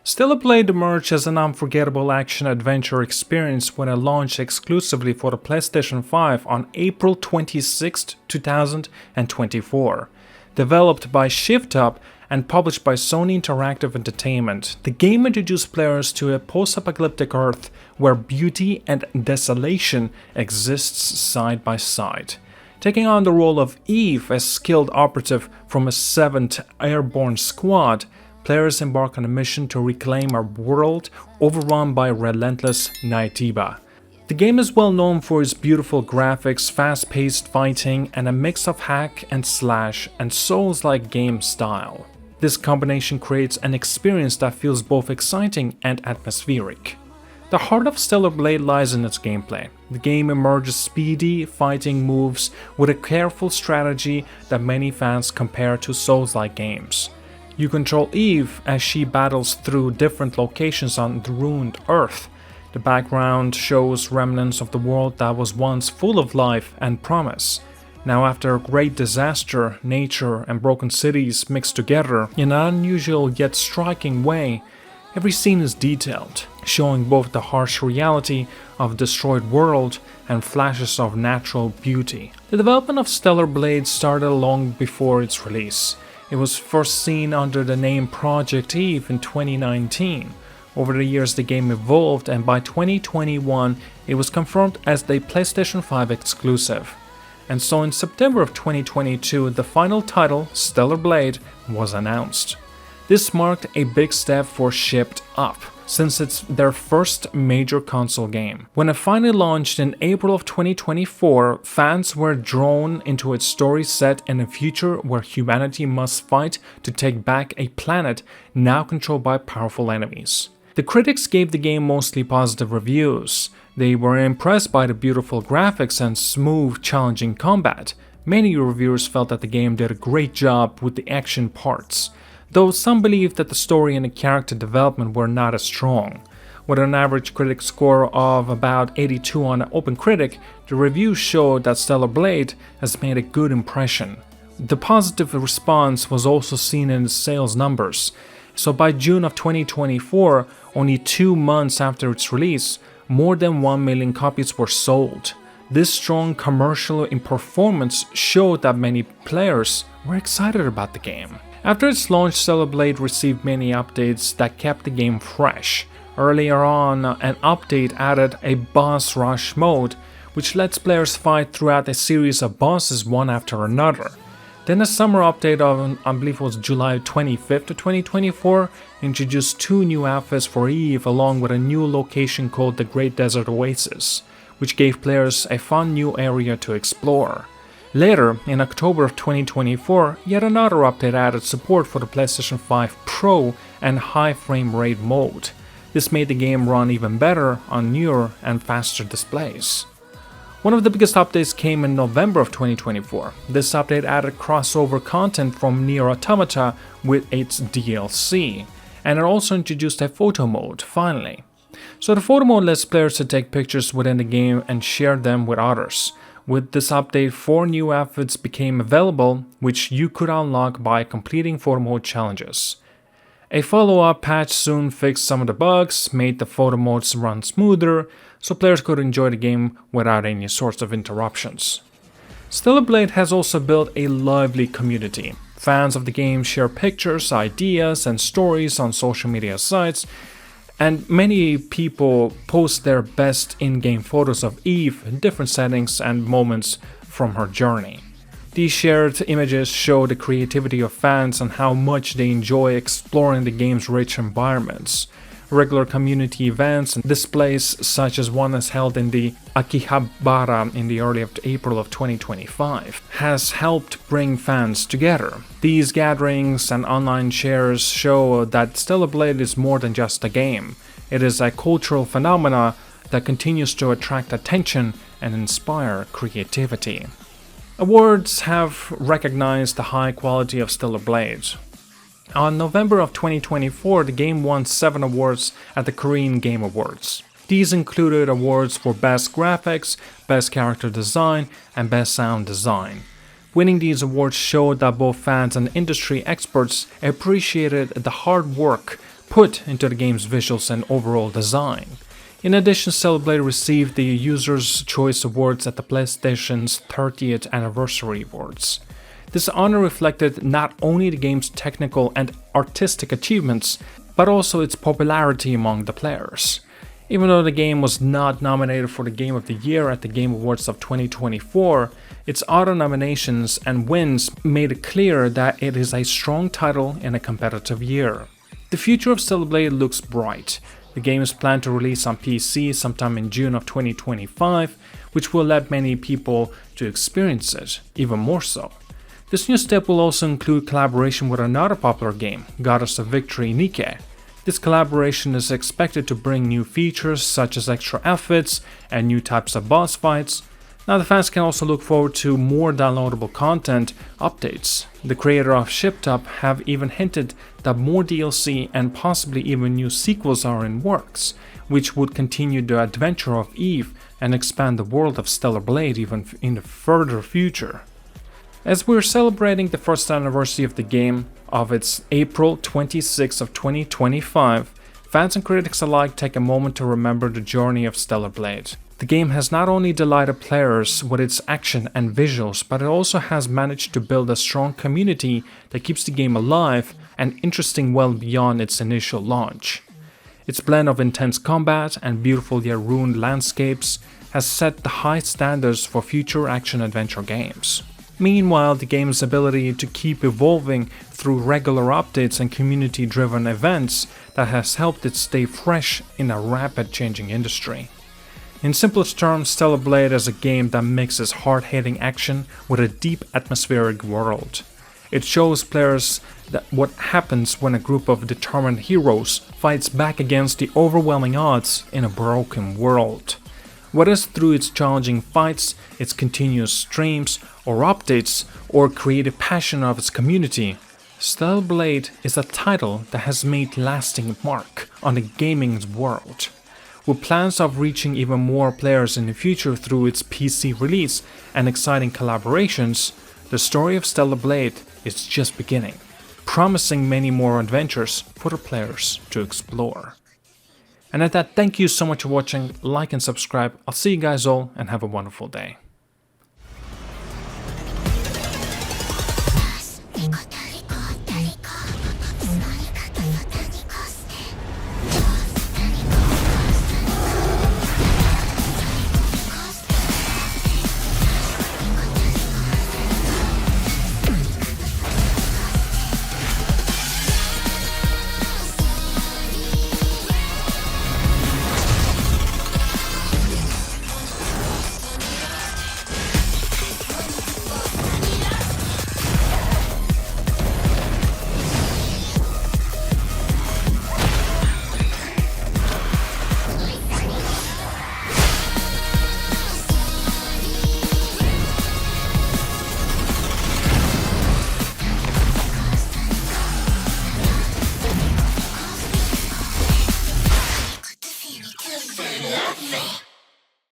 Stellar Blade emerged as an unforgettable action-adventure experience when it launched exclusively for the PlayStation 5 on April 26, 2024. Developed by Shift Up and published by Sony Interactive Entertainment, the game introduced players to a post-apocalyptic Earth where beauty and desolation exists side by side. Taking on the role of Eve, a skilled operative from a 7th Airborne Squad, players embark on a mission to reclaim a world overrun by relentless Naytiba. The game is well known for its beautiful graphics, fast-paced fighting, and a mix of hack and slash and Souls-like game style. This combination creates an experience that feels both exciting and atmospheric. The heart of Stellar Blade lies in its gameplay. The game emerges speedy fighting moves with a careful strategy that many fans compare to Souls-like games. You control Eve as she battles through different locations on the ruined Earth. The background shows remnants of the world that was once full of life and promise. Now, after a great disaster, nature and broken cities mixed together in an unusual yet striking way, every scene is detailed, showing both the harsh reality of a destroyed world and flashes of natural beauty. The development of Stellar Blade started long before its release. It was first seen under the name Project Eve in 2019. Over the years the game evolved, and by 2021 it was confirmed as the PlayStation 5 exclusive. And so in September of 2022 the final title, Stellar Blade, was announced. This marked a big step for Shift Up, since it's their first major console game. When it finally launched in April of 2024, fans were drawn into its story set in a future where humanity must fight to take back a planet now controlled by powerful enemies. The critics gave the game mostly positive reviews. They were impressed by the beautiful graphics and smooth, challenging combat. Many reviewers felt that the game did a great job with the action parts, though some believed that the story and the character development were not as strong. With an average critic score of about 82 on OpenCritic, the reviews showed that Stellar Blade has made a good impression. The positive response was also seen in its sales numbers. So by June of 2024, only 2 months after its release, more than 1 million copies were sold. This strong commercial performance showed that many players were excited about the game. After its launch, Stellar Blade received many updates that kept the game fresh. Earlier on, an update added a boss rush mode, which lets players fight throughout a series of bosses one after another. Then a summer update of, I believe it was July 25th of 2024, introduced 2 new outfits for Eve along with a new location called the Great Desert Oasis, which gave players a fun new area to explore. Later, in October of 2024, yet another update added support for the PlayStation 5 Pro and high frame rate mode. This made the game run even better on newer and faster displays. One of the biggest updates came in November of 2024. This update added crossover content from Nier Automata with its DLC, and it also introduced a photo mode, finally. So the photo mode lets players to take pictures within the game and share them with others. With this update, 4 new outfits became available, which you could unlock by completing photo mode challenges. A follow-up patch soon fixed some of the bugs, made the photo modes run smoother, so players could enjoy the game without any sorts of interruptions. Stellar Blade has also built a lively community. Fans of the game share pictures, ideas, and stories on social media sites, and many people post their best in-game photos of Eve in different settings and moments from her journey. These shared images show the creativity of fans and how much they enjoy exploring the game's rich environments. Regular community events and displays such as one as held in the Akihabara in the early April of 2025 has helped bring fans together. These gatherings and online shares show that Stellar Blade is more than just a game. It is a cultural phenomenon that continues to attract attention and inspire creativity. Awards have recognized the high quality of Stellar Blade. On November of 2024, the game won 7 awards at the Korean Game Awards. These included awards for Best Graphics, Best Character Design, and Best Sound Design. Winning these awards showed that both fans and industry experts appreciated the hard work put into the game's visuals and overall design. In addition, Stellar Blade received the User's Choice Awards at the PlayStation's 30th Anniversary Awards. This honor reflected not only the game's technical and artistic achievements, but also its popularity among the players. Even though the game was not nominated for the Game of the Year at the Game Awards of 2024, its other nominations and wins made it clear that it is a strong title in a competitive year. The future of Stellar Blade looks bright. The game is planned to release on PC sometime in June of 2025, which will let many people to experience it, even more so. This new step will also include collaboration with another popular game, Goddess of Victory Nike. This collaboration is expected to bring new features such as extra outfits and new types of boss fights. Now the fans can also look forward to more downloadable content updates. The creator of ShipTop have even hinted that more DLC and possibly even new sequels are in works, which would continue the adventure of Eve and expand the world of Stellar Blade even in the further future. As we're celebrating the first anniversary of the game of its April 26th of 2025, fans and critics alike take a moment to remember the journey of Stellar Blade. The game has not only delighted players with its action and visuals, but it also has managed to build a strong community that keeps the game alive and interesting well beyond its initial launch. Its blend of intense combat and beautiful yet ruined landscapes has set the high standards for future action-adventure games. Meanwhile, the game's ability to keep evolving through regular updates and community-driven events that has helped it stay fresh in a rapid changing industry. In simplest terms, Stellar Blade is a game that mixes hard-hitting action with a deep atmospheric world. It shows players that what happens when a group of determined heroes fights back against the overwhelming odds in a broken world. Whether it's through its challenging fights, its continuous streams or updates, or creative passion of its community, Stellar Blade is a title that has made lasting mark on the gaming world. With plans of reaching even more players in the future through its PC release and exciting collaborations, the story of Stellar Blade is just beginning, promising many more adventures for the players to explore. And at that, thank you so much for watching, like and subscribe. I'll see you guys all and have a wonderful day.